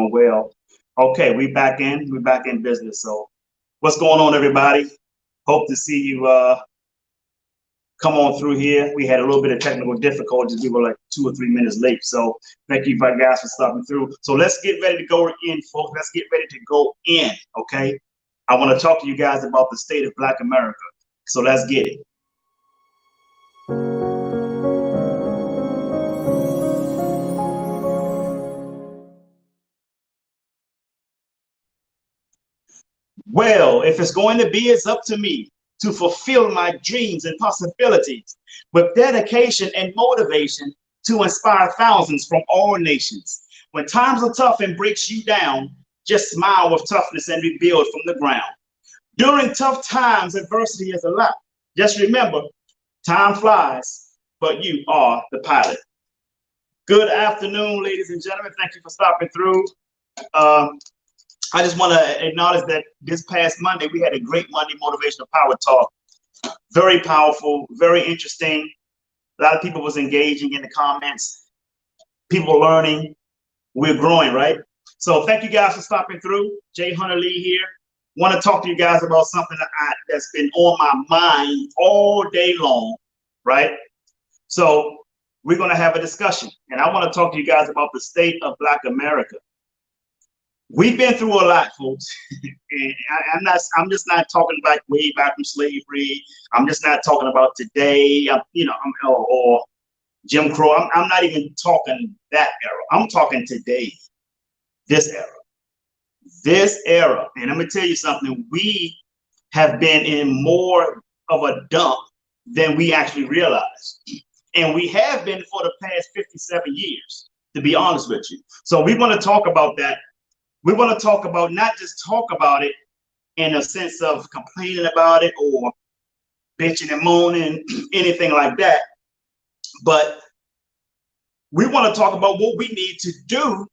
doing well. Okay, we're back in business. So what's going on, everybody? Hope to see you come on through here. We had a little bit of technical difficulties. We were like 2 or 3 minutes late. So thank you guys for stopping through. So let's get ready to go in, folks. Let's get ready to go in, okay? I want to talk to you guys about the state of Black America. So let's get it. Well, if it's going to be, it's up to me to fulfill my dreams and possibilities with dedication and motivation to inspire thousands from all nations. When times are tough and breaks you down, just smile with toughness and rebuild from the ground. During tough times, adversity is a lot. Just remember, time flies, but you are the pilot. Good afternoon, ladies and gentlemen. Thank you for stopping through. I just want to acknowledge that this past Monday, we had a great Monday Motivational Power Talk. Very powerful, very interesting. A lot of people was engaging in the comments. People learning. We're growing, right? So thank you guys for stopping through. Jay Hunter Lee here. Want to talk to you guys about something that's been on my mind all day long, right? So we're going to have a discussion. And I want to talk to you guys about the state of Black America. We've been through a lot, folks. And I'm just not talking about way back from slavery. I'm just not talking about today, or Jim Crow. I'm not even talking that era. I'm talking today, this era. And I'm going to tell you something. We have been in more of a dump than we actually realize. And we have been for the past 57 years, to be honest with you. So we want to talk about that. We want to talk about, not just talk about it in a sense of complaining about it or bitching and moaning, anything like that. But we want to talk about what we need to do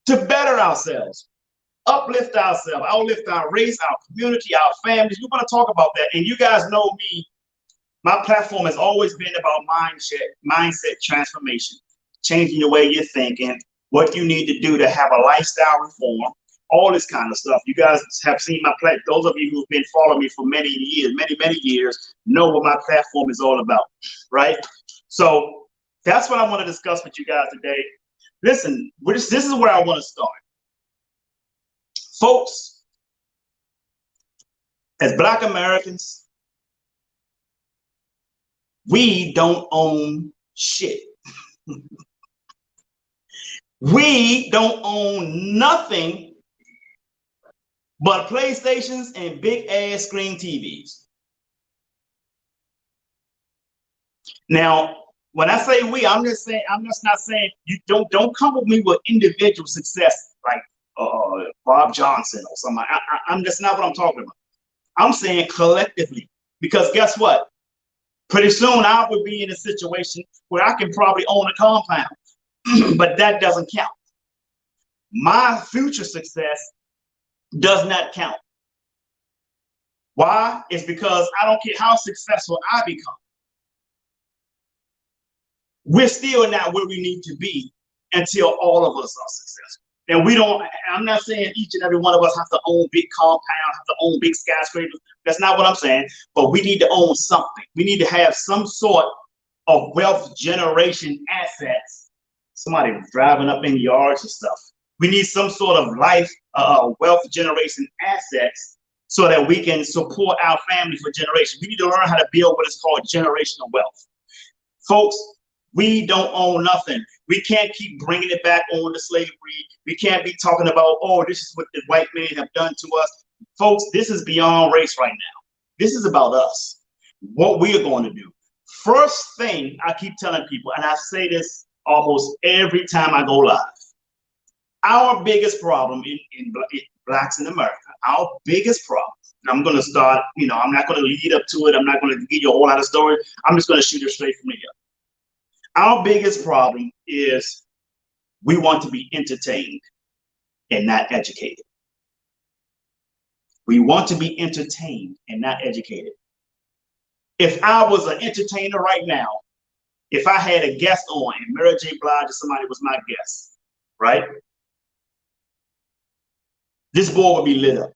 to better ourselves, uplift ourselves, uplift our race, our community, our families. We want to talk about that. And you guys know me, my platform has always been about mindset transformation, changing the way you're thinking, what you need to do to have a lifestyle reform, all this kind of stuff. You guys have seen my platform. Those of you who've been following me for many years, know what my platform is all about, right? So that's what I want to discuss with you guys today. Listen, this is where I want to start. Folks, as Black Americans, we don't own shit. We don't own nothing but PlayStations and big ass screen TVs. Now, when I say we, I'm just not saying you don't come with me with individual success like Bob Johnson or something. I'm just not what I'm talking about. I'm saying collectively, because guess what? Pretty soon I will be in a situation where I can probably own a compound. But that doesn't count. My future success does not count. Why? It's because I don't care how successful I become. We're still not where we need to be until all of us are successful. And I'm not saying each and every one of us have to own big compound, have to own big skyscrapers. That's not what I'm saying. But we need to own something. We need to have some sort of wealth generation assets. Somebody driving up in yards and stuff. We need some sort of wealth generation assets so that we can support our family for generations. We need to learn how to build what is called generational wealth. Folks, we don't own nothing. We can't keep bringing it back on to slavery. We can't be talking about, oh, this is what the white men have done to us. Folks, this is beyond race right now. This is about us, what we are going to do. First thing I keep telling people, and I say this almost every time I go live. Our biggest problem in Blacks in America, our biggest problem, and I'm going to start, I'm not going to lead up to it. I'm not going to give you a whole lot of story. I'm just going to shoot it straight from the hip. Our biggest problem is we want to be entertained and not educated. We want to be entertained and not educated. If I was an entertainer right now, if I had a guest on and Mary J. Blige or somebody was my guest, right? this board will be lit up.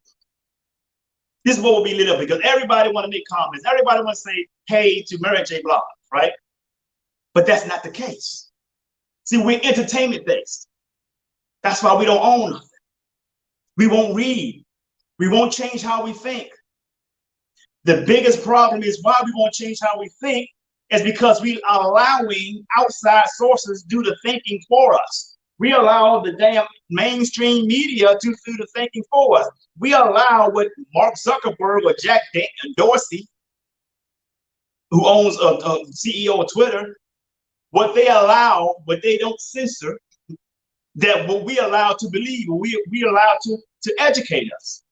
This board will be lit up because everybody want to make comments. Everybody want to say, hey, to Mary J. Blige, right? But that's not the case. See, we're entertainment based. That's why we don't own nothing. We won't read. We won't change how we think. The biggest problem is why we won't change how we think is because we are allowing outside sources do the thinking for us. We allow the damn mainstream media to do the thinking for us. We allow what Mark Zuckerberg or Jack Dorsey, who owns a CEO of Twitter, what they allow, what they don't censor, that what we allow to believe, we allow to educate us.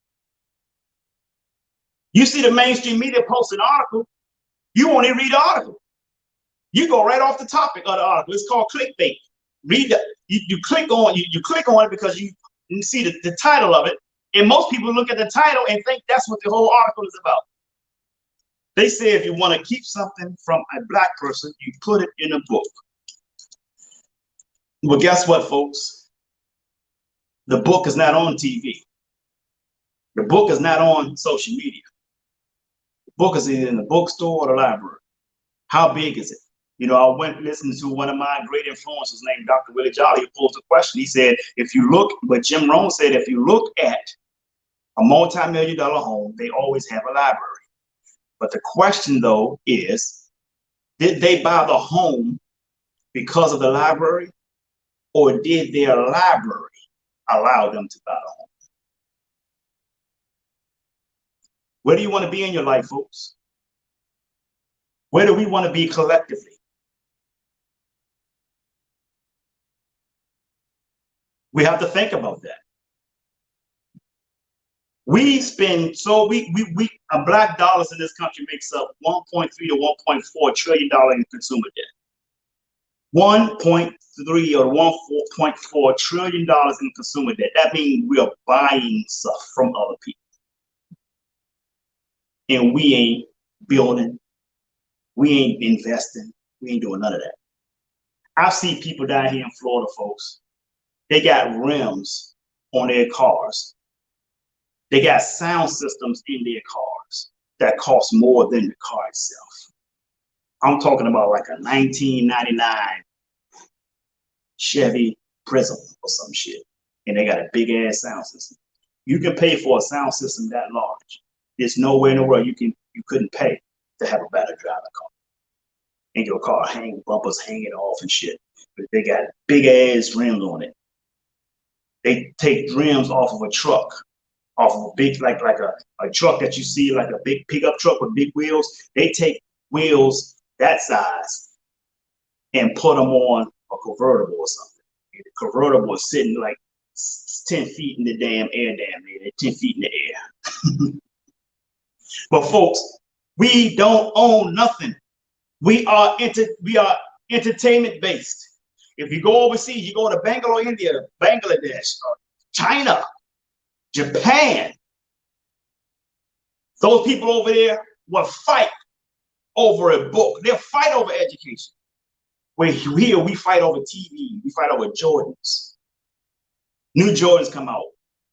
You see the mainstream media post an article, you won't even read the article. You go right off the topic of the article. It's called clickbait. Read that. You click on it because you see the title of it, and most people look at the title and think that's what the whole article is about. They say if you want to keep something from a black person, you put it in a book. Well, guess what, folks? The book is not on TV. The book is not on social media. The book is either in the bookstore or the library. How big is it? You know, I went listening to one of my great influencers named Dr. Willie Jolly, who posed a question. He said, if you look, but Jim Rohn said, if you look at a multi-million-dollar home, they always have a library. But the question, though, is, did they buy the home because of the library, or did their library allow them to buy the home? Where do you want to be in your life, folks? Where do we want to be collectively? We have to think about that. We spend black dollars in this country makes up 1.3 to 1.4 trillion dollars in consumer debt. 1.3 or 1.4 trillion dollars in consumer debt. That means we are buying stuff from other people. And we ain't building, we ain't investing, we ain't doing none of that. I've seen people down here in Florida, folks. They got rims on their cars. They got sound systems in their cars that cost more than the car itself. I'm talking about like a 1999 Chevy Prism or some shit. And they got a big ass sound system. You can pay for a sound system that large. There's nowhere in the world you couldn't pay to have a better driving car. And your car bumpers hanging off and shit. But they got big ass rims on it. They take rims off of a truck, off of a big, like a truck that you see, like a big pickup truck with big wheels. They take wheels that size and put them on a convertible or something. And the convertible is sitting like 10 feet in the damn air, 10 feet in the air. But folks, we don't own nothing. We are entertainment based. If you go overseas, you go to Bangalore, India, Bangladesh, China, Japan. Those people over there will fight over a book. They'll fight over education. Where here we fight over TV. We fight over Jordans. New Jordans come out.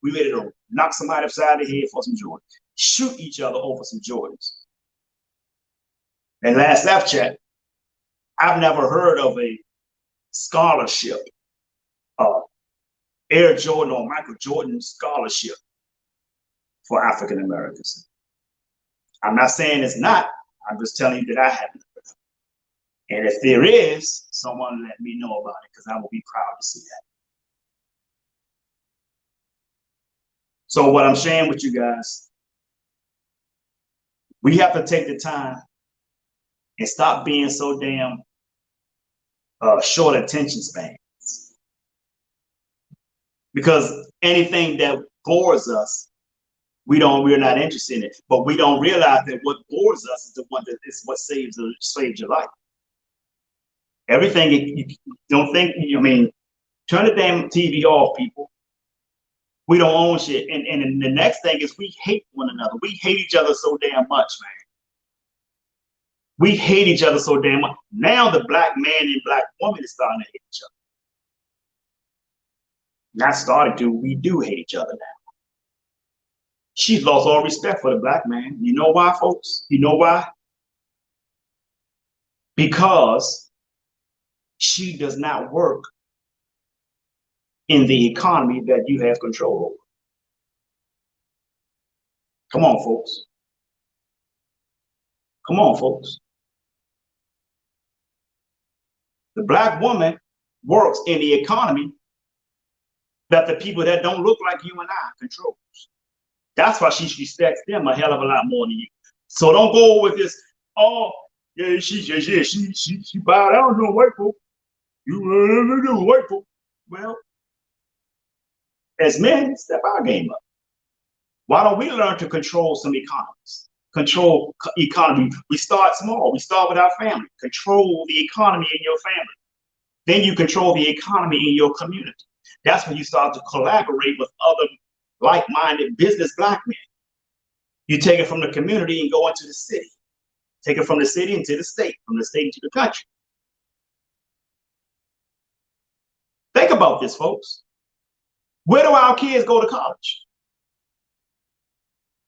We ready to knock somebody upside the head for some Jordans. Shoot each other over some Jordans. And last I've checked, I've never heard of a scholarship, Air Jordan or Michael Jordan scholarship for African Americans. I'm not saying it's not. I'm just telling you that I haven't heard of it. And if there is, someone let me know about it because I will be proud to see that. So what I'm sharing with you guys, we have to take the time and stop being so damn short attention spans. Because anything that bores us, we're not interested in it. But we don't realize that what bores us is the one that is what saves your life. Everything you don't think, turn the damn TV off, people. We don't own shit. And the next thing is we hate one another. We hate each other so damn much, man. We hate each other so damn much. Now the black man and black woman is starting to hate each other. Not starting to, we do hate each other now. She's lost all respect for the black man. You know why, folks? You know why? Because she does not work in the economy that you have control over. Come on, folks. Come on, folks. The black woman works in the economy that the people that don't look like you and I controls. That's why she respects them a hell of a lot more than you. So don't go with this, oh, yeah, she bowed down to a white folk. You white folk. Well, as men, step our game up. Why don't we learn to control some economies? Control economy. We start small. We start with our family. Control the economy in your family. Then you control the economy in your community. That's when you start to collaborate with other like-minded business black men. You take it from the community and go into the city. Take it from the city into the state, from the state into the country. Think about this, folks. Where do our kids go to college?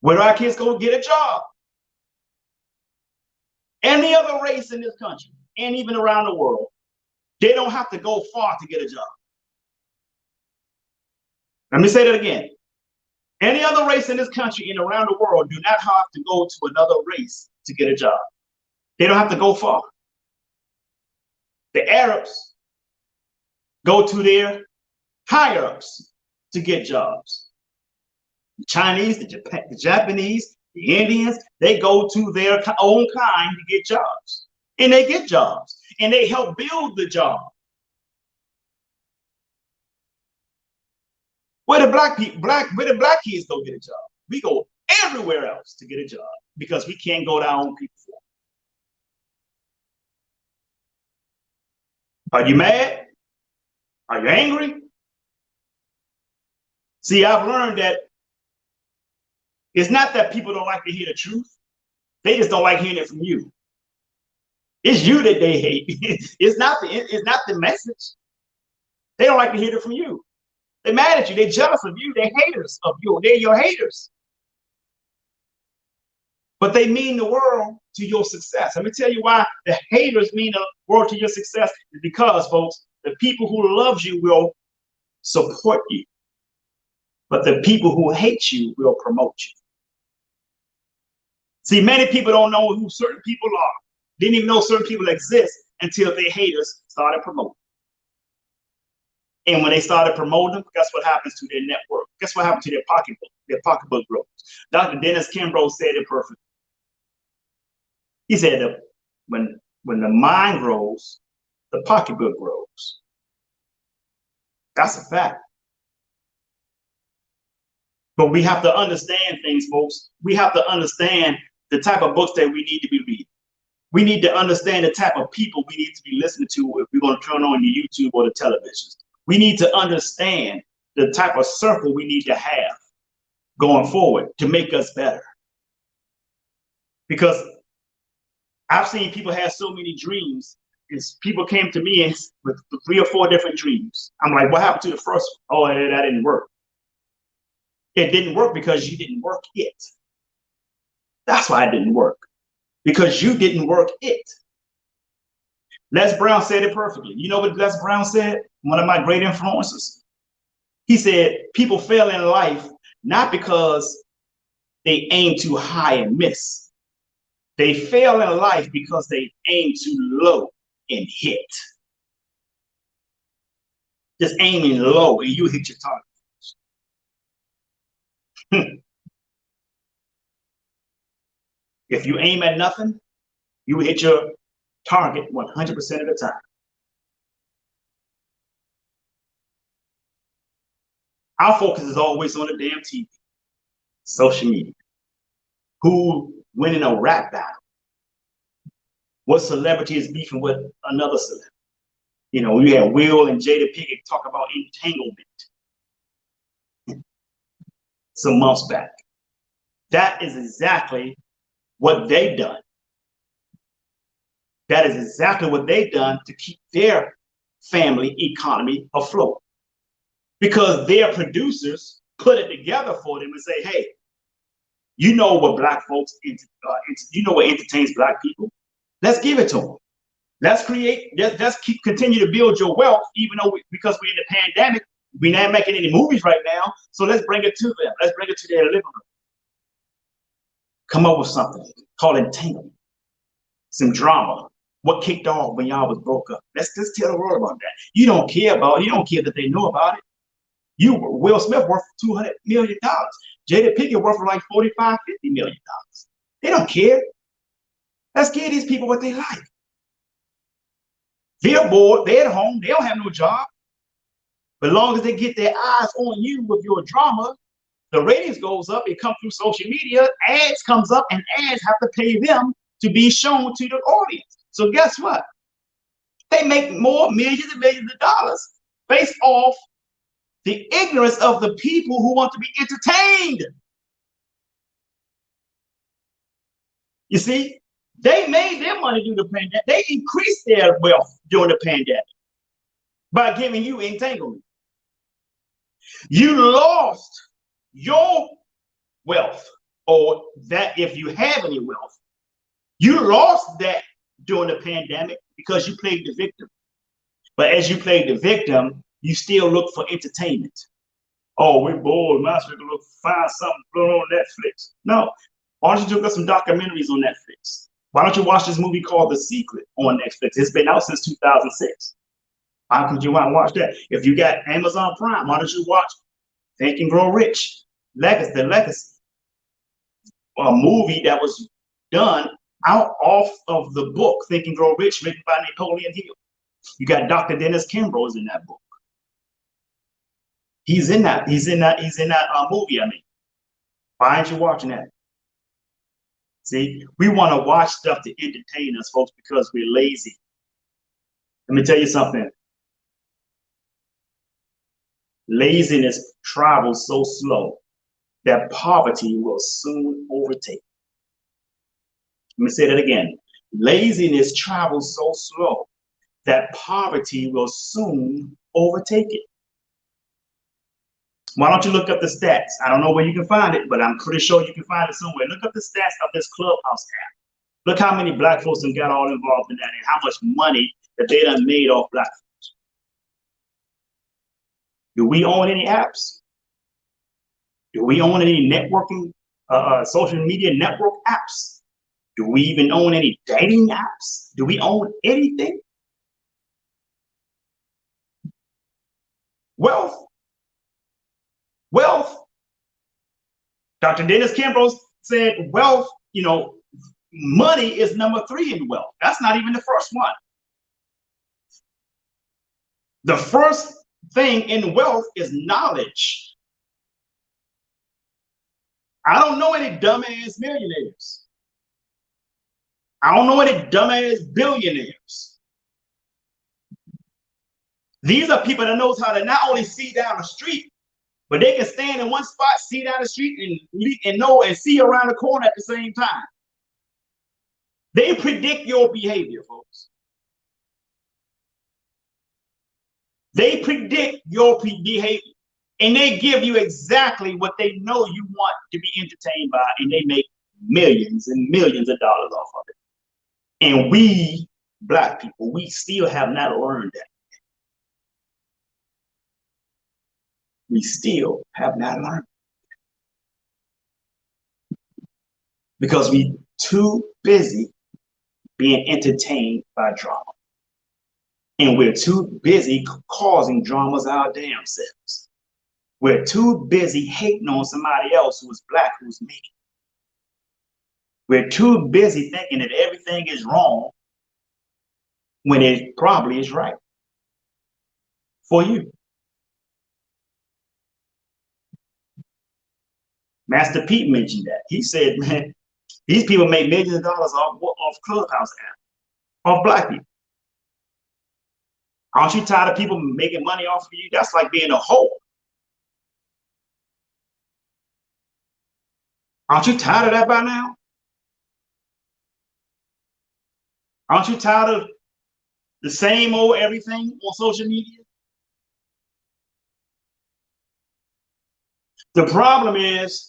Where do our kids go get a job? Any other race in this country, and even around the world, they don't have to go far to get a job. Let me say that again. Any other race in this country and around the world do not have to go to another race to get a job. They don't have to go far. The Arabs go to their higher-ups to get jobs. The Chinese, the Japanese, the Indians, they go to their own kind to get jobs. And they get jobs. And they help build the job. Where the black kids go get a job? We go everywhere else to get a job because we can't go to our own people for it. Are you mad? Are you angry? See, I've learned that it's not that people don't like to hear the truth. They just don't like hearing it from you. It's you that they hate. It's not the message. They don't like to hear it from you. They're mad at you. They're jealous of you. They're haters of you. They're your haters. But they mean the world to your success. Let me tell you why the haters mean the world to your success. Is because, folks, the people who love you will support you. But the people who hate you will promote you. See, many people don't know who certain people are. Didn't even know certain people exist until their haters started promoting. And when they started promoting them, guess what happens to their network? Guess what happened to their pocketbook? Their pocketbook grows. Dr. Dennis Kimbro said it perfectly. He said that when the mind grows, the pocketbook grows. That's a fact. But we have to understand things, folks. We have to understand the type of books that we need to be reading. We need to understand the type of people we need to be listening to if we're going to turn on the YouTube or the television. We need to understand the type of circle we need to have going forward to make us better. Because I've seen people have so many dreams. People came to me with 3 or 4 different dreams. I'm like, what happened to the first one? Oh, that didn't work. It didn't work because you didn't work it. That's why it didn't work. Because you didn't work it. Les Brown said it perfectly. You know what Les Brown said? One of my great influences. He said, people fail in life not because they aim too high and miss. They fail in life because they aim too low and hit. Just aiming low and you hit your target. If you aim at nothing, you will hit your target 100% of the time. Our focus is always on the damn TV, social media. Who winning a rap battle? What celebrity is beefing with another celebrity? You know, we had Will and Jada Pinkett talk about entanglement some months back. That is exactly what they've done. That is exactly what they've done to keep their family economy afloat. Because their producers put it together for them and say, hey, You know what black folks, you know what entertains black people. Let's give it to them. Let's create. Let's keep continue to build your wealth, even though because we're in the pandemic, we're not making any movies right now. So let's bring it to them. Let's bring it to their living room. Come up with something. Call it entanglement. Some drama. What kicked off when y'all was broke up? Let's just tell the world about that. You don't care about it. You don't care that they know about it. You Will Smith worth $200 million. Jada Pinkett worth like $45, $50 million. They don't care. Let's give these people what they like. They're bored. They're at home. They don't have no job. But as long as they get their eyes on you with your drama, the ratings goes up. It comes through social media. Ads comes up, and ads have to pay them to be shown to the audience. So guess what? They make more millions and millions of dollars based off the ignorance of the people who want to be entertained. You see, they made their money during the pandemic. They increased their wealth during the pandemic by giving you entanglement. You lost your wealth, or that if you have any wealth, you lost that during the pandemic because you played the victim. But as you played the victim, you still look for entertainment. Oh, we're bored. Might as well look find something on Netflix. No. Why don't you look at some documentaries on Netflix? Why don't you watch this movie called The Secret on Netflix? It's been out since 2006. Why could you want to watch that? If you got Amazon Prime, why don't you watch Think and Grow Rich? The Legacy. A movie that was done out off of the book Think and Grow Rich, written by Napoleon Hill. You got Dr. Dennis Kimbro in that book. He's in that movie, I mean. Why aren't you watching that? See, we want to watch stuff to entertain us, folks, because we're lazy. Let me tell you something. Laziness travels so slow that poverty will soon overtake. Let me say that again. Laziness travels so slow that poverty will soon overtake it. Why don't you look up the stats? I don't know where you can find it, but I'm pretty sure you can find it somewhere. Look up the stats of this Clubhouse app. Look how many black folks have got all involved in that and how much money that they done made off black folks. Do we own any apps? Do we own any networking, social media network apps? Do we even own any dating apps? Do we own anything? Wealth. Dr. Dennis Kimbro said wealth, money is number 3 in wealth. That's not even the first one. The first thing in wealth is knowledge. I don't know any dumbass millionaires. I don't know any dumbass billionaires. These are people that knows how to not only see down the street, but they can stand in one spot, see down the street, and know and see around the corner at the same time. They predict your behavior, folks. They predict your behavior, and they give you exactly what they know you want to be entertained by, and they make millions and millions of dollars off of it. And we, black people, we still have not learned that. We still have not learned. Because we too busy being entertained by drama. And we're too busy causing dramas our damn selves. We're too busy hating on somebody else who is black, who's making it. We're too busy thinking that everything is wrong when it probably is right for you. Master Pete mentioned that. He said, man, these people make millions of dollars off Clubhouse app, off black people. Aren't you tired of people making money off of you? That's like being a hoe. Aren't you tired of that by now? Aren't you tired of the same old everything on social media? The problem is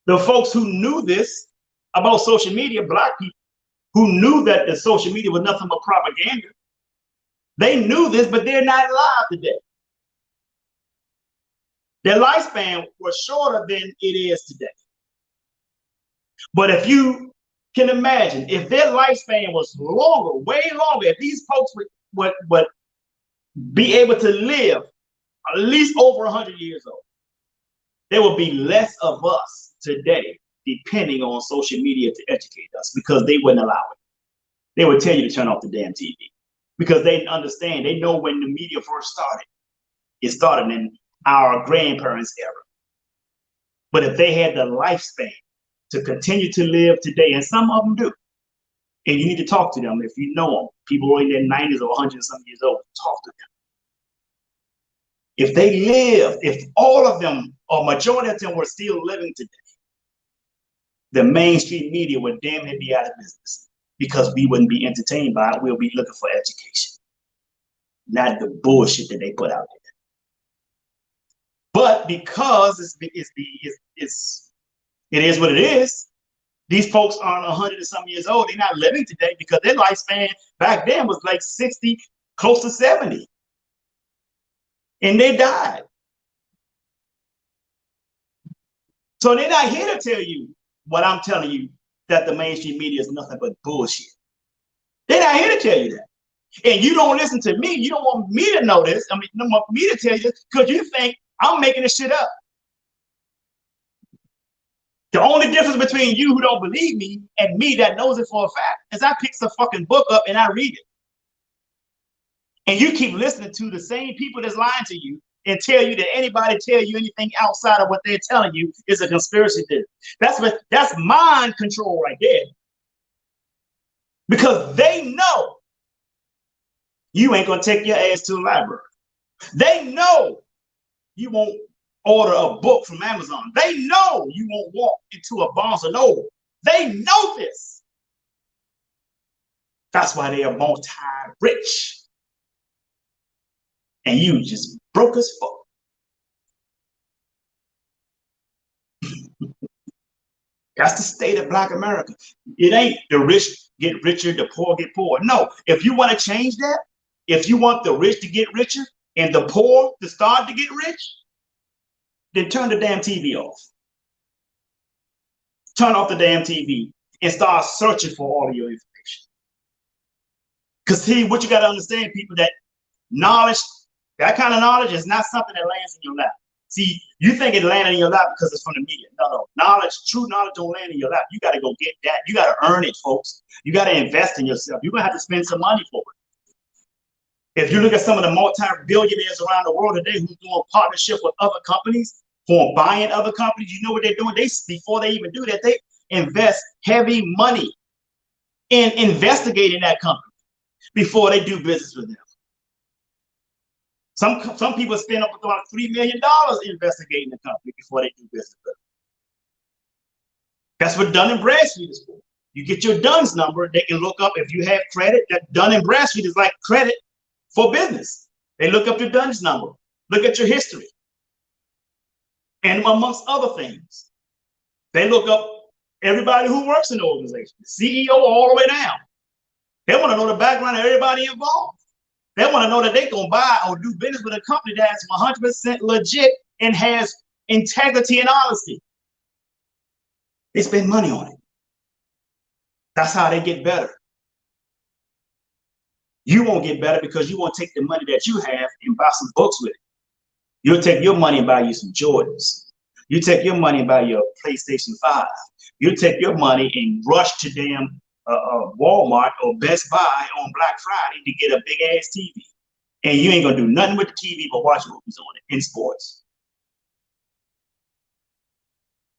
The folks who knew this about social media, black people who knew that the social media was nothing but propaganda, they knew this, but they're not alive today. Their lifespan was shorter than it is today. But if you can imagine, if their lifespan was longer, way longer, if these folks would be able to live at least over 100 years old, there will be less of us today depending on social media to educate us, because they wouldn't allow it. They would tell you to turn off the damn TV because they understand. They know when the media first started. It started in our grandparents' era. But if they had the lifespan to continue to live today, and some of them do, and you need to talk to them if you know them, people who are in their 90s or 100 and some years old, talk to them. If they live, if all of them, or majority of them were still living today, the mainstream media would damn near be out of business, because we wouldn't be entertained by it. We'll be looking for education, not the bullshit that they put out there. But because it is what it is, these folks aren't 100 and some years old. They're not living today because their lifespan back then was like 60, close to 70. And they died. So they're not here to tell you what I'm telling you, that the mainstream media is nothing but bullshit. They're not here to tell you that. And you don't listen to me. You don't want me to know this. I mean, you don't want me to tell you this because you think I'm making this shit up. The only difference between you who don't believe me and me that knows it for a fact is I pick the fucking book up and I read it. And you keep listening to the same people that's lying to you and tell you that anybody tell you anything outside of what they're telling you is a conspiracy theory. That's mind control right there. Because they know you ain't gonna take your ass to the library. They know you won't order a book from Amazon. They know you won't walk into a Barnes and Noble. They know this. That's why they are multi-rich. And you just broke as fuck. That's the state of Black America. It ain't the rich get richer, the poor get poor. No, if you want to change that, if you want the rich to get richer and the poor to start to get rich, then turn the damn TV off. Turn off the damn TV and start searching for all of your information. Because see, what you got to understand, people, that knowledge, that kind of knowledge is not something that lands in your lap. See, you think it landed in your lap because it's from the media. No. Knowledge, true knowledge don't land in your lap. You got to go get that. You got to earn it, folks. You got to invest in yourself. You're going to have to spend some money for it. If you look at some of the multi-billionaires around the world today who's doing partnership with other companies, who are buying other companies, you know what they're doing? Before they even do that, they invest heavy money in investigating that company before they do business with them. Some people spend up to about $3 million investigating the company before they do business with them. That's what Dun & Bradstreet is for. You get your DUNS number, they can look up if you have credit. That Dun & Bradstreet is like credit for business. They look up your DUNS number, look at your history. And amongst other things, they look up everybody who works in the organization, the CEO all the way down. They want to know the background of everybody involved. They want to know that they're going to buy or do business with a company that's 100% legit and has integrity and honesty. They spend money on it. That's how they get better. You won't get better because you won't take the money that you have and buy some books with it. You'll take your money and buy you some Jordans. You take your money and buy your PlayStation 5. You take your money and rush to damn Walmart or Best Buy on Black Friday to get a big ass TV. And you ain't gonna do nothing with the TV but watch movies on it in sports.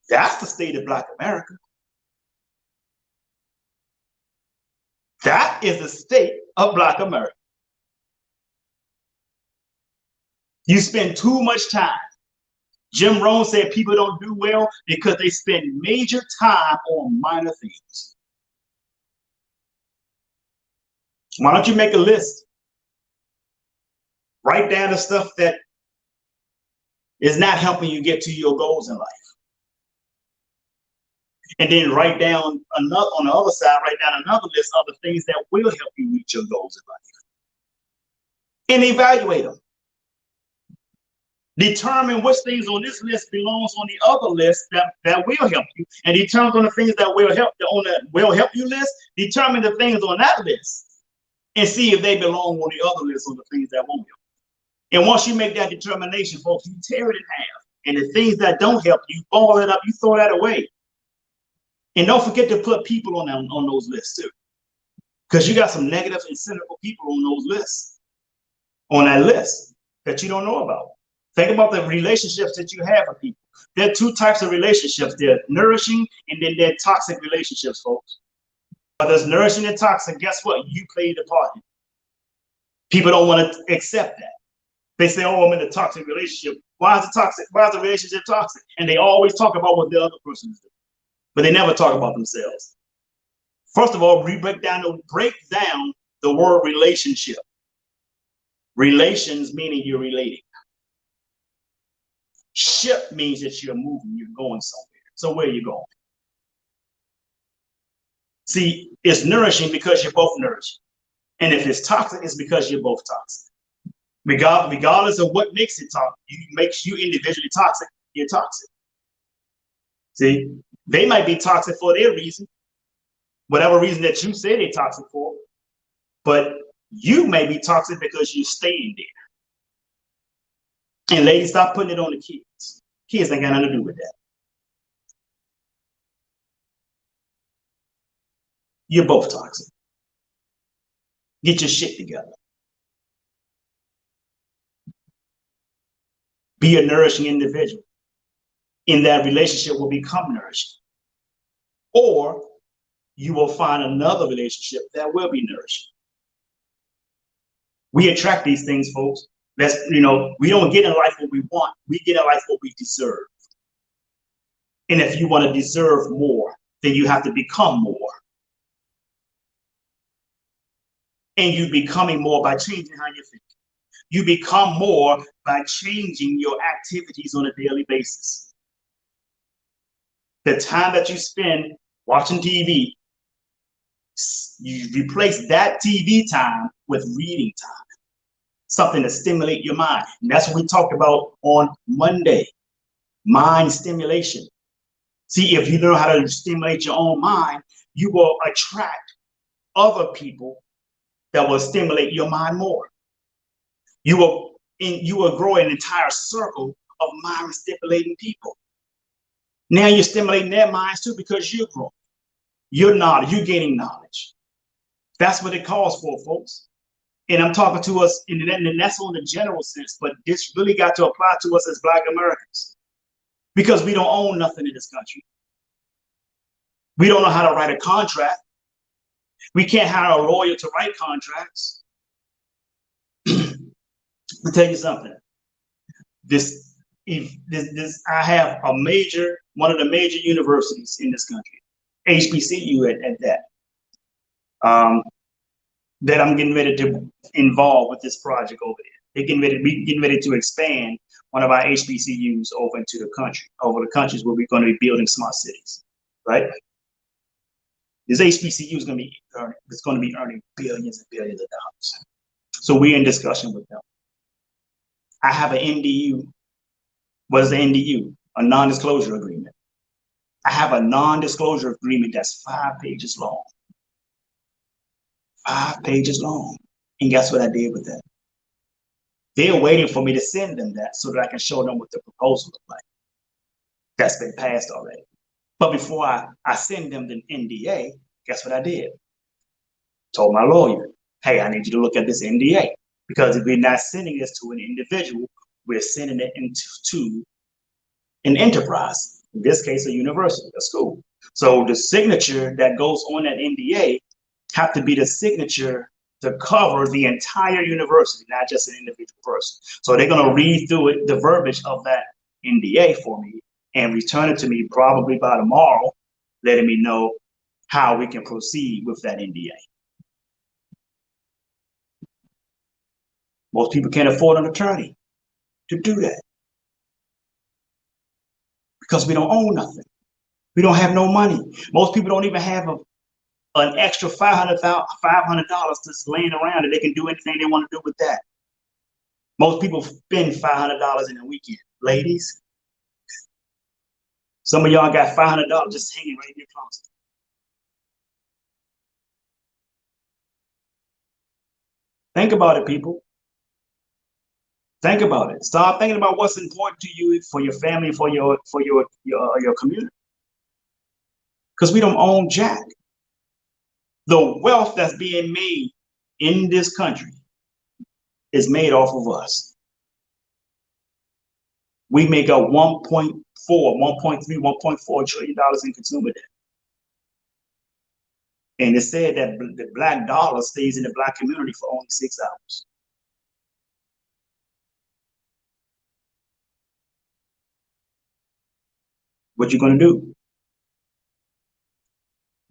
That's the state of Black America. That is the state of Black America. You spend too much time. Jim Rohn said people don't do well because they spend major time on minor things. Why don't you make a list? Write down the stuff that is not helping you get to your goals in life. And then write down another, on the other side, write down another list of the things that will help you reach your goals in life. And evaluate them. Determine which things on this list belongs on the other list that will help you, and determine on the things that will help on the will help you list. Determine the things on that list and see if they belong on the other list on the things that won't help. And once you make that determination, folks, you tear it in half. And the things that don't help you, ball it up, you throw that away. And don't forget to put people on those lists too, because you got some negative and cynical people on those lists, on that list that you don't know about. Think about the relationships that you have with people. There are two types of relationships. They're nourishing and then they're toxic relationships, folks. But there's nourishing and toxic. Guess what? You played the part. People don't want to accept that. They say, oh, I'm in a toxic relationship. Why is it toxic? Why is the relationship toxic? And they always talk about what the other person is doing, but they never talk about themselves. First of all, we break down the word relationship. Relations meaning you're relating. Ship means that you're moving, you're going somewhere. So where are you going? See, it's nourishing because you're both nourishing. And if it's toxic, it's because you're both toxic. Regardless of what makes it toxic, makes you individually toxic, you're toxic. See, they might be toxic for their reason, whatever reason that you say they're toxic for, but you may be toxic because you're staying there. And ladies, stop putting it on the kids. Kids ain't got nothing to do with that. You're both toxic. Get your shit together. Be a nourishing individual. In that relationship will become nourishing. Or you will find another relationship that will be nourishing. We attract these things, folks. That's, we don't get in life what we want. We get in life what we deserve. And if you want to deserve more, then you have to become more. And you becoming more by changing how you think. You become more by changing your activities on a daily basis. The time that you spend watching TV, you replace that TV time with reading time. Something to stimulate your mind. And that's what we talked about on Monday, mind stimulation. See, if you learn how to stimulate your own mind, you will attract other people that will stimulate your mind more. You will grow an entire circle of mind stimulating people. Now you're stimulating their minds too because you're growing. You're gaining knowledge. That's what it calls for, folks. And I'm talking to us, and that's on the general sense, but this really got to apply to us as Black Americans because we don't own nothing in this country. We don't know how to write a contract. We can't hire a lawyer to write contracts. I'll tell you something. I have one of the major universities in this country, HBCU at that. That I'm getting ready to involve with this project over there. We getting ready to expand one of our HBCUs over into the country, over the countries where we're going to be building smart cities, right? This HBCU is going to be earning billions and billions of dollars. So we're in discussion with them. I have an NDU. What is an NDU? A non-disclosure agreement. I have a non-disclosure agreement that's 5 pages long. 5 pages long. And guess what I did with that? They're waiting for me to send them that so that I can show them what the proposal looks like. That's been passed already. But before I send them the NDA, guess what I did? Told my lawyer, hey, I need you to look at this NDA. Because if we're not sending this to an individual, we're sending it into an enterprise. In this case, a university, a school. So the signature that goes on that NDA have to be the signature to cover the entire university, not just an individual person. So they're going to read through it, the verbiage of that NDA for me, and return it to me probably by tomorrow, letting me know how we can proceed with that NDA. Most people can't afford an attorney to do that because we don't own nothing. We don't have no money. Most people don't even have an extra $500 just laying around that they can do anything they want to do with that. Most people spend $500 in a weekend. Ladies, some of y'all got $500 just hanging right in your closet. Think about it, people. Think about it. Start thinking about what's important to you for your family, for your community. Because we don't own jack. The wealth that's being made in this country is made off of us. We make up 1.4, 1.3, $1.4 trillion in consumer debt. And it's said that the black dollar stays in the black community for only 6 hours. What you gonna do?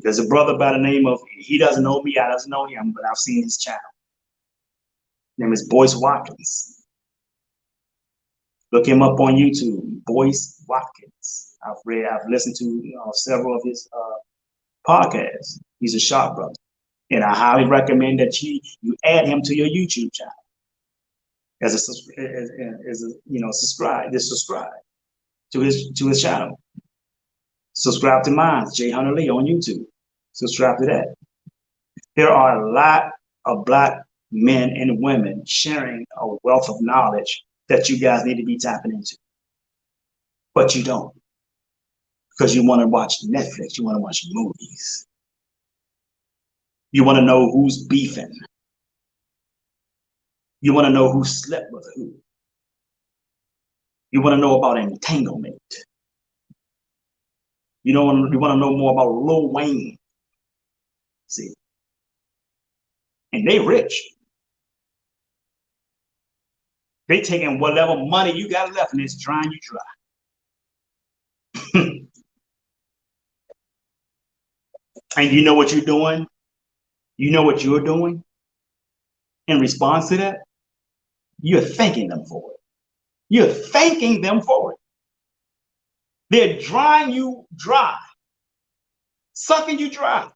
There's a brother by the name of, he doesn't know me, I doesn't know him, but I've seen his channel. His name is Boyce Watkins. Look him up on YouTube, Boyce Watkins. I've listened to several of his podcasts. He's a sharp brother, and I highly recommend that you add him to your YouTube channel as a subscribe to his channel. Subscribe to mine, Jay Hunter Lee on YouTube. Subscribe to that. There are a lot of black men and women sharing a wealth of knowledge that you guys need to be tapping into. But you don't. Because you want to watch Netflix, you want to watch movies. You want to know who's beefing. You want to know who slept with who. You want to know about entanglement. You want to know more about Lil Wayne. See? And they rich. They taking whatever money you got left and it's drying you dry. And you know what you're doing? You know what you're doing in response to that? You're thanking them for it. You're thanking them for it. They're drying you dry, sucking you dry.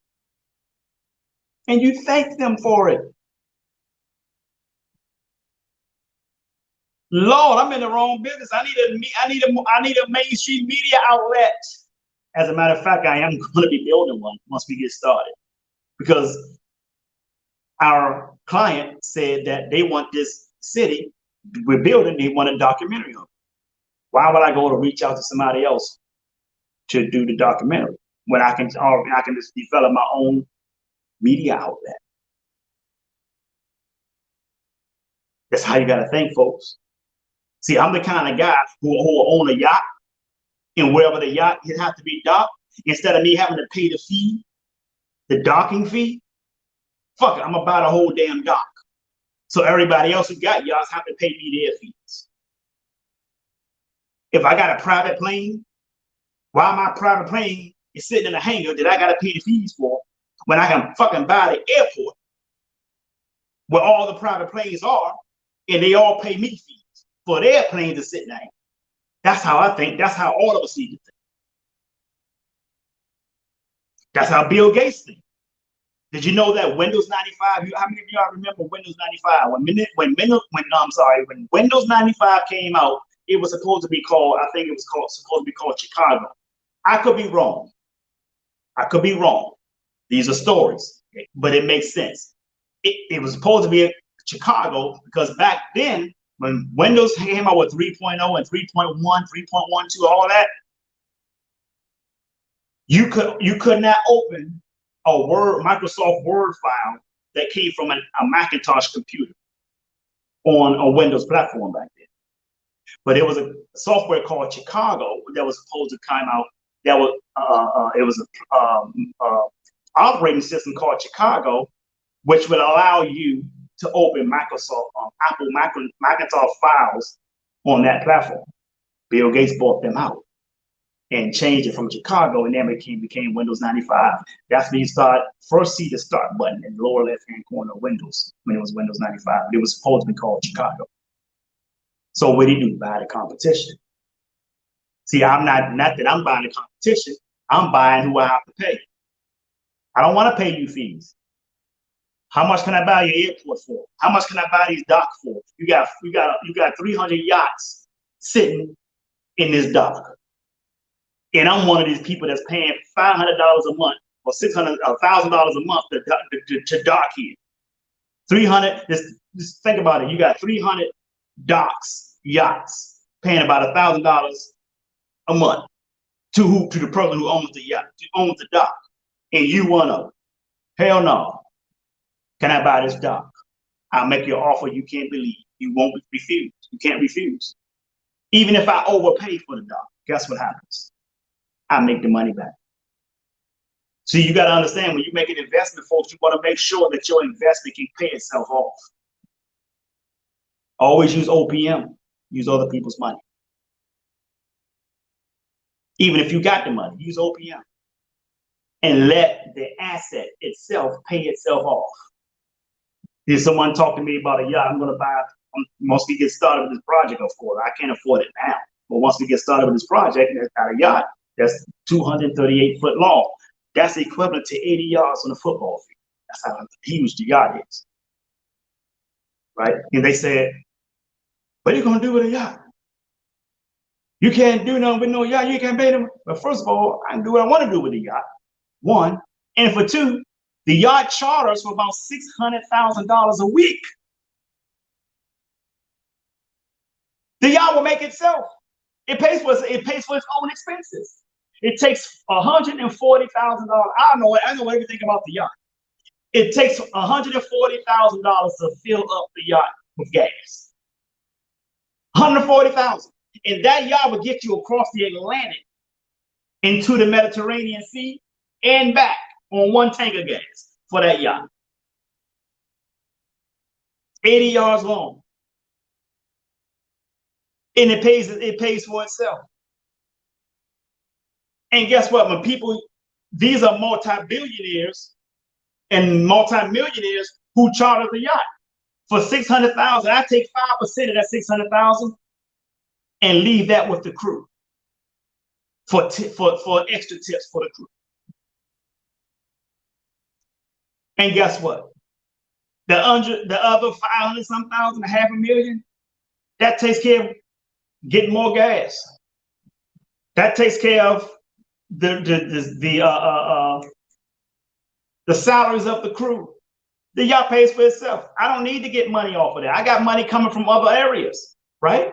And you thank them for it. Lord, I'm in the wrong business. I need a mainstream media outlet. As a matter of fact, I am going to be building one once we get started, because our client said that they want this city we're building. They want a documentary on it. Why would I go to reach out to somebody else to do the documentary when I can just develop my own media outlet? That's how you got to think, folks. See, I'm the kind of guy who will own a yacht, and wherever the yacht it has to be docked, instead of me having to pay the fee, the docking fee, fuck it, I'm gonna buy the whole damn dock. So everybody else who got yachts have to pay me their fees. If I got a private plane, why my private plane is sitting in a hangar that I gotta pay the fees for when I can fucking buy the airport where all the private planes are, and they all pay me fees for their planes to sit in the hangar? That's how I think. That's how all of us need to think. That's how Bill Gates thinks. Did you know that Windows 95? How many of y'all remember Windows 95? When Windows 95 came out, it was supposed to be called. I think it was supposed to be called Chicago. I could be wrong. These are stories, but it makes sense. It was supposed to be Chicago because back then, when Windows came out with 3.0 and 3.1, 3.12, all that, you could not open a Microsoft Word file that came from a Macintosh computer on a Windows platform back then. But it was a software called Chicago that was supposed to come out. That was it was a operating system called Chicago, which would allow you to open Microsoft Apple Macintosh files on that platform. Bill Gates bought them out and changed it from Chicago, and then it became Windows 95. That's when you first see the start button in the lower left-hand corner of Windows when it was Windows 95. It was supposed to be called Chicago. So what did he do? Buy the competition. See, not that I'm buying the competition. I'm buying who I have to pay. I don't want to pay you fees. How much can I buy your airport for? How much can I buy these docks for? You got 300 yachts sitting in this dock. And I'm one of these people that's paying $500 a month or $1,000 a month to dock here. 300. Just think about it. You got 300 docks, yachts, paying about $1,000 a month to the person who owns the yacht, who owns the dock, and you one of them. Hell no. Can I buy this dock? I'll make you an offer you can't believe. You won't refuse. You can't refuse. Even if I overpay for the dock, guess what happens? I make the money back. So you got to understand, when you make an investment, folks, you want to make sure that your investment can pay itself off. Always use OPM. Use other people's money. Even if you got the money, use OPM. And let the asset itself pay itself off. Did someone talk to me about a yacht I'm going to buy? Once we get started with this project, of course, I can't afford it now. But once we get started with this project, and it's got a yacht that's 238 foot long. That's equivalent to 80 yards on a football field. That's how huge the yacht is. Right? And they said, what are you going to do with a yacht? You can't do nothing with no yacht. You can't pay them. But first of all, I can do what I want to do with the yacht. One. And for two, the yacht charters for about $600,000 a week. The yacht will make itself. It pays for its own expenses. It takes $140,000. I know everything about the yacht. It takes $140,000 to fill up the yacht with gas. $140,000, and that yacht will get you across the Atlantic into the Mediterranean Sea and back on one tank of gas for that yacht. 80 yards long. And it pays for itself. And guess what? When people, these are multi-billionaires and multi-millionaires who charter the yacht for $600,000. I take 5% of that $600,000 and leave that with the crew for extra tips for the crew. And guess what? The other 500-some thousand, $500,000, that takes care of getting more gas. That takes care of the salaries of the crew. The yacht pays for itself. I don't need to get money off of that. I got money coming from other areas, right?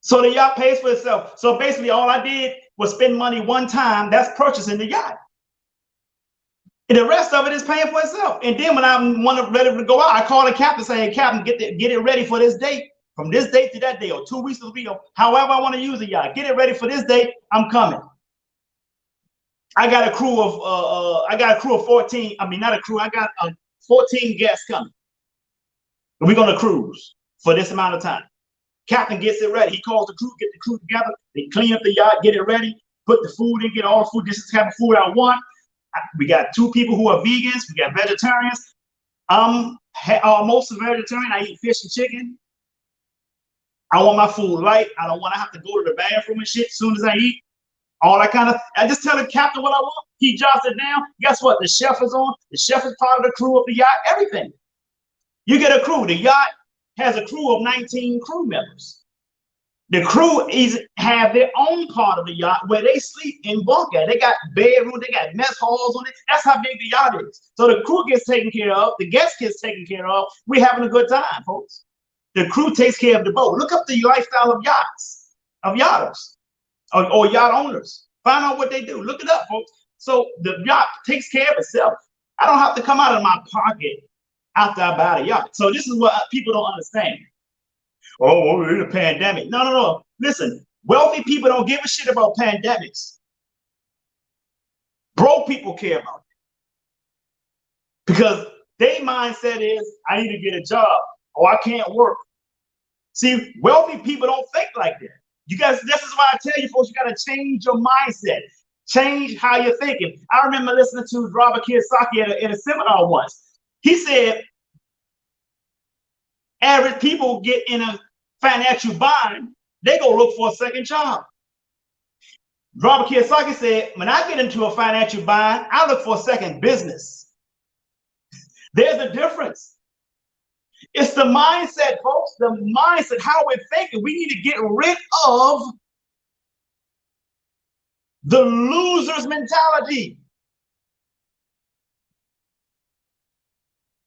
So the yacht pays for itself. So basically all I did was spend money one time. That's purchasing the yacht. And the rest of it is paying for itself. And then when I'm ready to go out, I call the captain, say, hey, captain, get it ready for this date. From this date to that day, or 2 weeks to the week, however I want to use the yacht. Get it ready for this date. I'm coming. I got a crew of 14. I mean, not a crew. I got 14 guests coming. We're going to cruise for this amount of time. Captain gets it ready. He calls the crew, get the crew together. They clean up the yacht, get it ready, put the food in, get all the food. This is the type of food I want. We got 2 people who are vegans. We got vegetarians. I'm mostly vegetarian. I eat fish and chicken. I want my food light. I don't want to have to go to the bathroom and shit as soon as I eat. I just tell the captain what I want. He jots it down. Guess what? The chef is on. The chef is part of the crew of the yacht. Everything. You get a crew. The yacht has a crew of 19 crew members. The crew have their own part of the yacht where they sleep in bunk at. They got bedrooms. They got mess halls on it. That's how big the yacht is. So the crew gets taken care of. The guest gets taken care of. We're having a good time, folks. The crew takes care of the boat. Look up the lifestyle of yachts, of yachters, or yacht owners. Find out what they do. Look it up, folks. So the yacht takes care of itself. I don't have to come out of my pocket after I buy the yacht. So this is what people don't understand. Oh, we're in a pandemic. No. Listen, wealthy people don't give a shit about pandemics. Broke people care about it. Because their mindset is, I need to get a job. Oh, I can't work. See, wealthy people don't think like that. You guys, this is why I tell you folks, you got to change your mindset. Change how you're thinking. I remember listening to Robert Kiyosaki at a seminar once. He said, average people get in a financial bind, they go look for a second job. Robert Kiyosaki said, when I get into a financial bind, I look for a second business. There's a difference. It's the mindset, folks, the mindset, how we're thinking. We need to get rid of the loser's mentality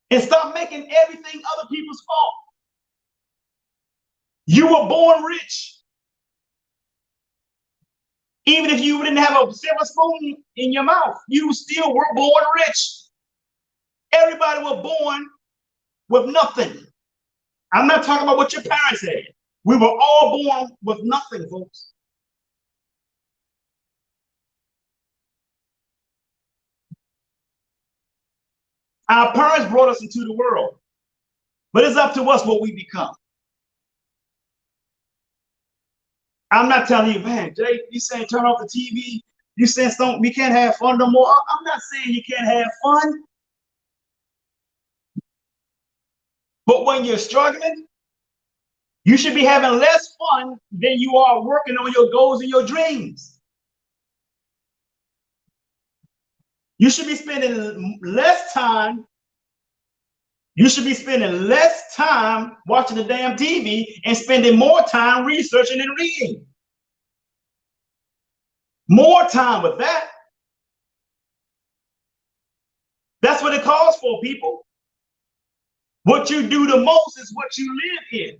and stop making everything other people's fault. You were born rich. Even if you didn't have a silver spoon in your mouth, you still were born rich. Everybody was born with nothing. I'm not talking about what your parents had. We were all born with nothing, folks. Our parents brought us into the world, but it's up to us what we become. I'm not telling you, man, Jay, you saying turn off the TV. You saying we can't have fun no more. I'm not saying you can't have fun. But when you're struggling, you should be having less fun than you are working on your goals and your dreams. You should be spending less time. You should be spending less time watching the damn TV and spending more time researching and reading. More time with that. That's what it calls for, people. What you do the most is what you live in.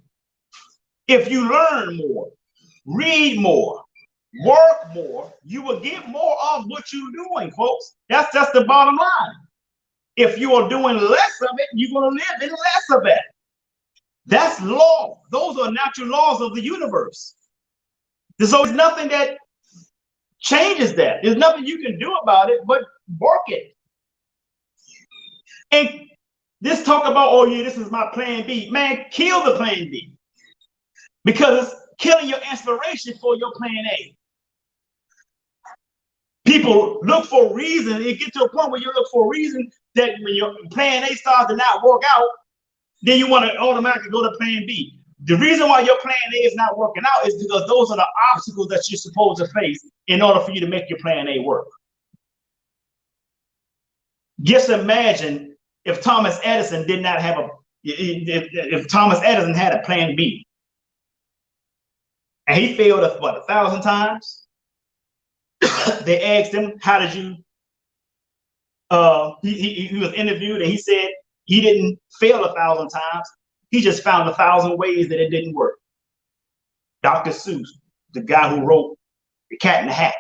If you learn more, read more, work more, you will get more of what you're doing, folks. That's the bottom line. If you are doing less of it, you're going to live in less of it. That's law. Those are natural laws of the universe. So there's nothing that changes that. There's nothing you can do about it but work it. And this talk about, oh yeah, this is my plan B. Man, kill the plan B. Because it's killing your inspiration for your plan A. People look for a reason. It gets to a point where you look for a reason that when your plan A starts to not work out, then you want to automatically go to plan B. The reason why your plan A is not working out is because those are the obstacles that you're supposed to face in order for you to make your plan A work. Just imagine if Thomas Edison did not have if Thomas Edison had a plan B and he failed what, 1,000 times. They asked him, how did you, he was interviewed and he said he didn't fail 1,000 times. He just found 1,000 ways that it didn't work. Dr. Seuss, the guy who wrote The Cat in the Hat,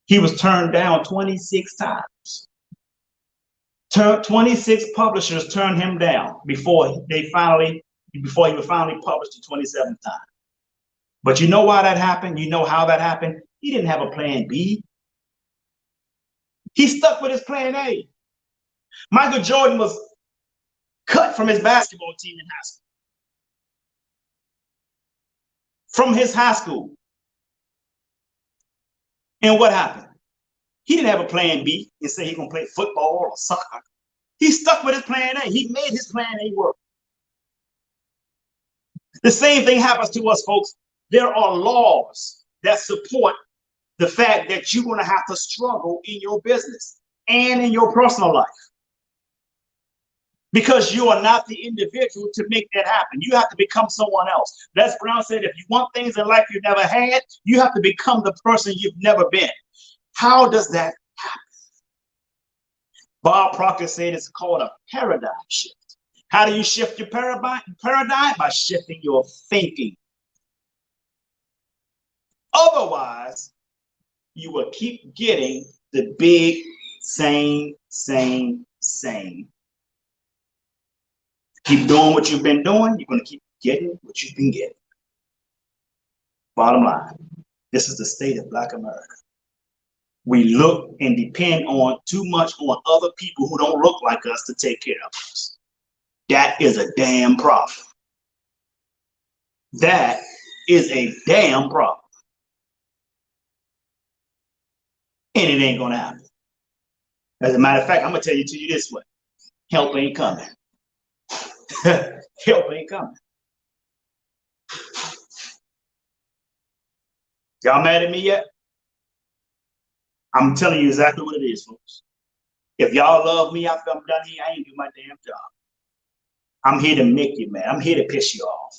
he was turned down 26 times. 26 publishers turned him down before he was finally published the 27th time. But you know why that happened? You know how that happened? He didn't have a plan B. He stuck with his plan A. Michael Jordan was cut from his basketball team in high school. From his high school. And what happened? He didn't have a plan B and say he's going to play football or soccer. He stuck with his plan A. He made his plan A work. The same thing happens to us, folks. There are laws that support the fact that you're going to have to struggle in your business and in your personal life. Because you are not the individual to make that happen. You have to become someone else. Les Brown said, if you want things in life you've never had, you have to become the person you've never been. How does that happen? Bob Proctor said it's called a paradigm shift. How do you shift your paradigm? By shifting your thinking. Otherwise, you will keep getting the big same. Keep doing what you've been doing, you're going to keep getting what you've been getting. Bottom line, this is the state of Black America. We look and depend on too much on other people who don't look like us to take care of us. That is a damn problem. That is a damn problem. And it ain't gonna happen. As a matter of fact, I'm gonna tell you this way. Help ain't coming. Help ain't coming. Y'all mad at me yet? I'm telling you exactly what it is, folks. If y'all love me after I'm done here, I ain't do my damn job. I'm here to make you mad. I'm here to piss you off.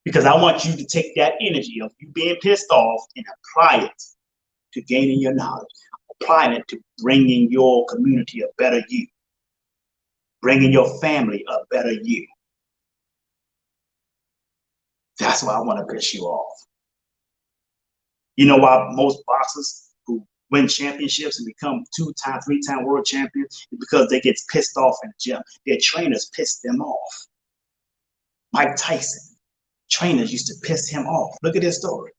Because I want you to take that energy of you being pissed off and apply it to gaining your knowledge, applying it to bringing your community a better you, bringing your family a better you. That's why I want to piss you off. You know why most boxers who win championships and become 2-time, 3-time world champions is because they get pissed off in the gym. Their trainers piss them off. Mike Tyson, trainers used to piss him off. Look at this story.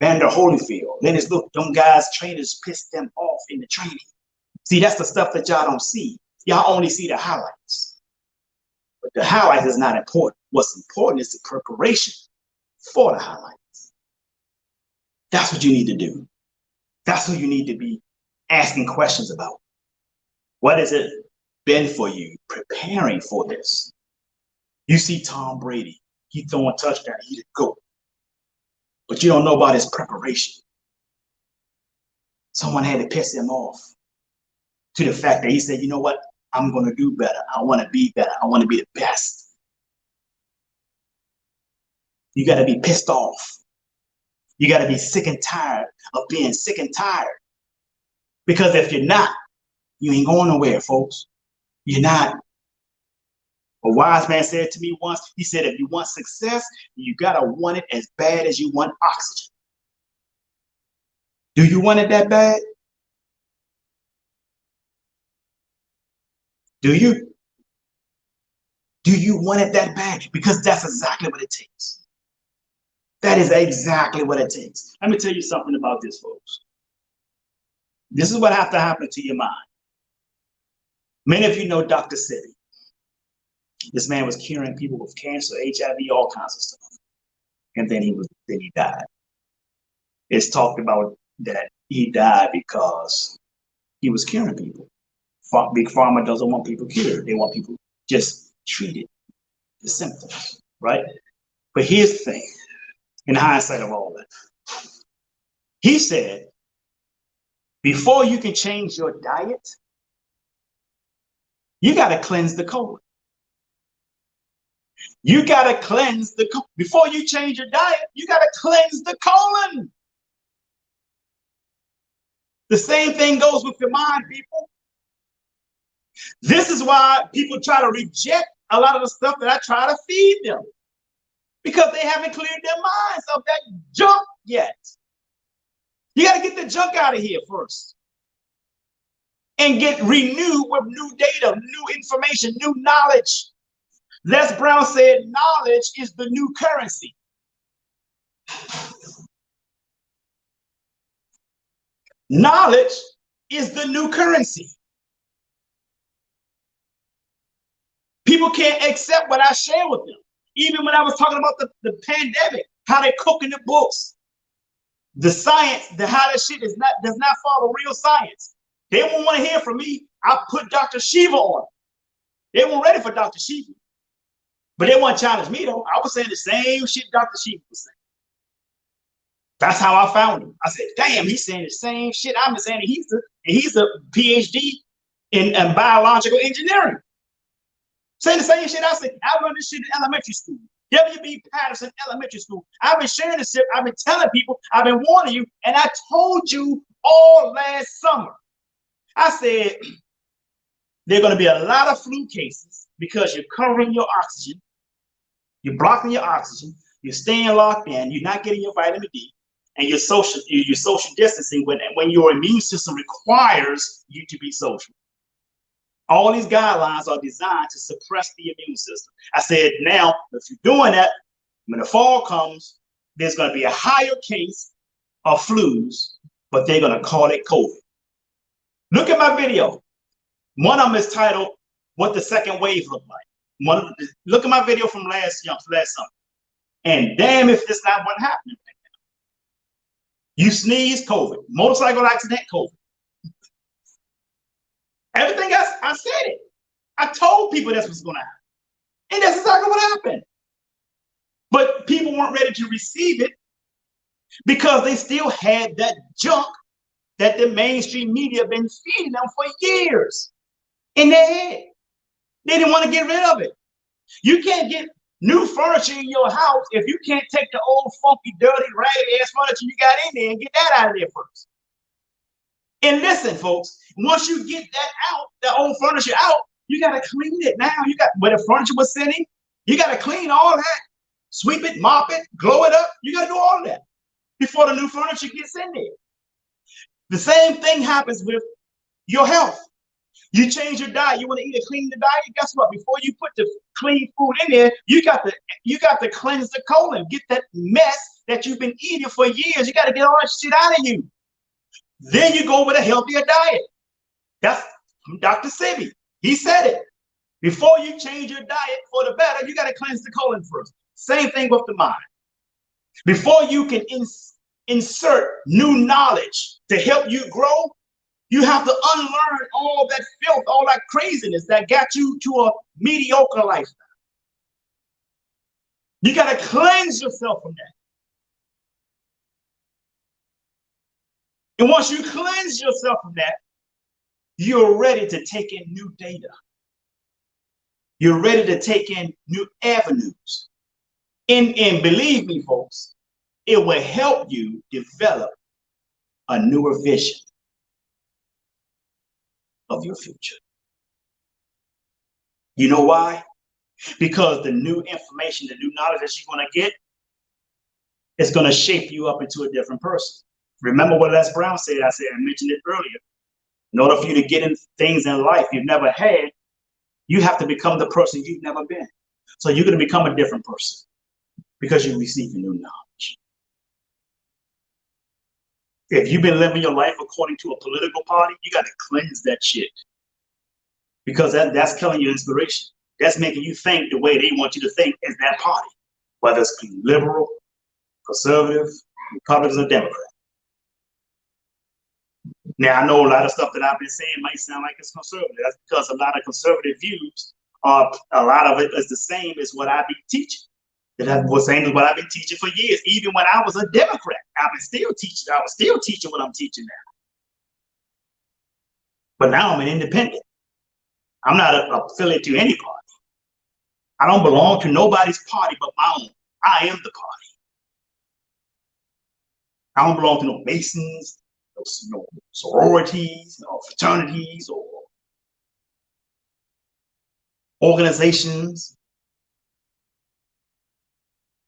Evander Holyfield, Lennox, look, them guys, trainers piss them off in the training. See, that's the stuff that y'all don't see. Y'all only see the highlights. But the highlights is not important. What's important is the preparation for the highlights. That's what you need to do. That's what you need to be asking questions about. What has it been for you preparing for this? You see Tom Brady, he throwing touchdown, he the GOAT. But you don't know about his preparation. Someone had to piss him off to the fact that he said, you know what? I'm going to do better. I want to be better. I want to be the best. You got to be pissed off. You got to be sick and tired of being sick and tired. Because if you're not, you ain't going nowhere, folks. You're not. A wise man said to me once, he said, if you want success, you got to want it as bad as you want oxygen. Do you want it that bad? Do you? Do you want it that bad? Because that's exactly what it takes. That is exactly what it takes. Let me tell you something about this, folks. This is what has to happen to your mind. Many of you know Dr. Sebi. This man was curing people with cancer, HIV, all kinds of stuff. And then he died. It's talked about that he died because he was curing people. Big Pharma doesn't want people cured. They want people just treated, the symptoms, right? But here's the thing, in hindsight of all that. He said, before you can change your diet, you got to cleanse the colon. You got to cleanse the colon. Before you change your diet, you got to cleanse the colon. The same thing goes with your mind, people. This is why people try to reject a lot of the stuff that I try to feed them, because they haven't cleared their minds of that junk yet. You got to get the junk out of here first and get renewed with new data, new information, new knowledge. Les Brown said knowledge is the new currency. Knowledge is the new currency. People can't accept what I share with them. Even when I was talking about the pandemic, how they cook in the books, the science, how that shit does not follow real science. They won't want to hear from me. I put Dr. Shiva on. They weren't ready for Dr. Shiva. But they want to challenge me, though. I was saying the same shit Dr. Shiva was saying. That's how I found him. I said, damn, he's saying the same shit I've been saying. He's a PhD in biological engineering. Saying the same shit I said. I learned this shit in elementary school. W.B. Patterson Elementary School. I've been sharing this shit. I've been telling people. I've been warning you. And I told you all last summer. I said, there are going to be a lot of flu cases because you're covering your oxygen. You're blocking your oxygen. You're staying locked in. You're not getting your vitamin D. And you're social distancing when your immune system requires you to be social. All these guidelines are designed to suppress the immune system. I said, now, if you're doing that, when the fall comes, there's going to be a higher case of flus, but they're going to call it COVID. Look at my video. One of them is titled, What the Second Wave Looked Like. Look at my video from last summer. And damn if it's not what happened. You sneeze, COVID. Motorcycle accident, COVID. Everything else, I said it. I told people that's what's going to happen. And that's exactly what happened. But people weren't ready to receive it because they still had that junk that the mainstream media been feeding them for years in their head. They didn't want to get rid of it. You can't get new furniture in your house if you can't take the old, funky, dirty, raggedy ass furniture you got in there and get that out of there first. And listen, folks, once you get that out, that old furniture out, you got to clean it now. You got where the furniture was sitting, you got to clean all that, sweep it, mop it, glow it up. You got to do all of that before the new furniture gets in there. The same thing happens with your health. You change your diet. You want to eat a clean diet. Guess what? Before you put the clean food in there, you got to cleanse the colon. Get that mess that you've been eating for years. You got to get all that shit out of you. Then you go with a healthier diet. That's Dr. Sebi. He said it. Before you change your diet for the better, you got to cleanse the colon first. Same thing with the mind. Before you can insert new knowledge to help you grow, you have to unlearn all that filth, all that craziness that got you to a mediocre lifestyle. You got to cleanse yourself from that. And once you cleanse yourself from that, you're ready to take in new data. You're ready to take in new avenues. And believe me, folks, it will help you develop a newer vision of your future. You know why? Because the new information, the new knowledge that you're going to get is going to shape you up into a different person. Remember what Les Brown said? I mentioned it earlier. In order for you to get in things in life you've never had, you have to become the person you've never been. So you're going to become a different person because you're receiving new knowledge. If you've been living your life according to a political party, you got to cleanse that shit. Because that's killing your inspiration. That's making you think the way they want you to think as that party, whether it's liberal, conservative, Republicans, or Democrat. Now, I know a lot of stuff that I've been saying might sound like it's conservative. That's because a lot of conservative views are, a lot of it is the same as what I be teaching. That was same as what I've been teaching for years. Even when I was a Democrat, I was still teaching what I'm teaching now. But now I'm an independent. I'm not affiliated to any party. I don't belong to nobody's party but my own. I am the party. I don't belong to no Masons, no sororities, no fraternities, or organizations.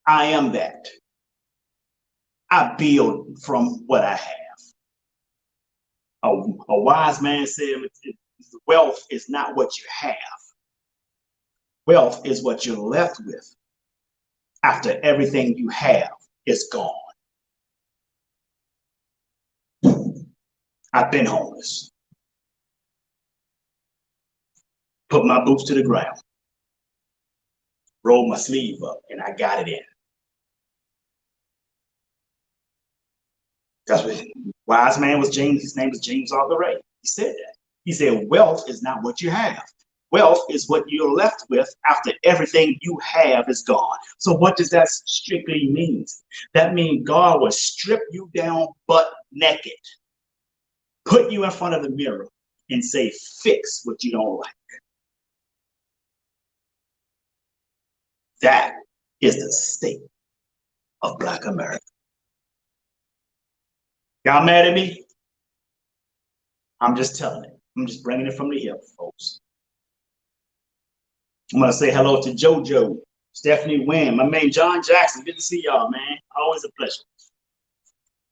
I am that. I build from what I have. A wise man said, wealth is not what you have. Wealth is what you're left with after everything you have is gone. I've been homeless. Put my boots to the ground. Rolled my sleeve up and I got it in. That's what wise man was James. His name was James Arthur Ray. He said that. He said, wealth is not what you have. Wealth is what you're left with after everything you have is gone. So what does that strictly mean? That means God will strip you down butt naked, put you in front of the mirror and say, fix what you don't like. That is the state of Black America. Y'all mad at me? I'm just telling it. I'm just bringing it from the hip, folks. I'm going to say hello to JoJo, Stephanie Wynn, my man John Jackson. Good to see y'all, man. Always a pleasure.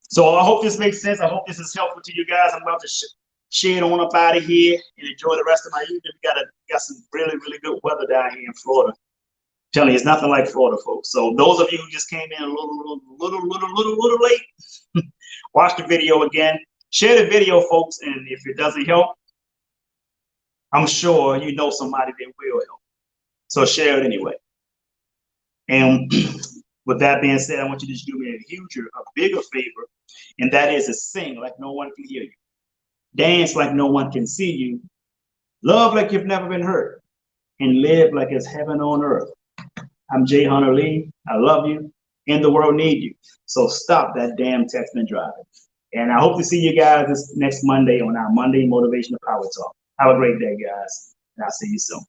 So I hope this makes sense. I hope this is helpful to you guys. I'm about to shed on up out of here and enjoy the rest of my evening. We got some really, really good weather down here in Florida. I'm telling you, it's nothing like Florida, folks. So those of you who just came in a little late, watch the video again. Share the video, folks, and if it doesn't help, I'm sure you know somebody that will help. So share it anyway. And with that being said, I want you to just do me a bigger favor, and that is to sing like no one can hear you. Dance like no one can see you. Love like you've never been hurt. And live like it's heaven on earth. I'm Jay Hunter Lee. I love you, and the world needs you. So stop that damn texting and driving. And I hope to see you guys this next Monday on our Monday Motivational Power Talk. Have a great day, guys. And I'll see you soon.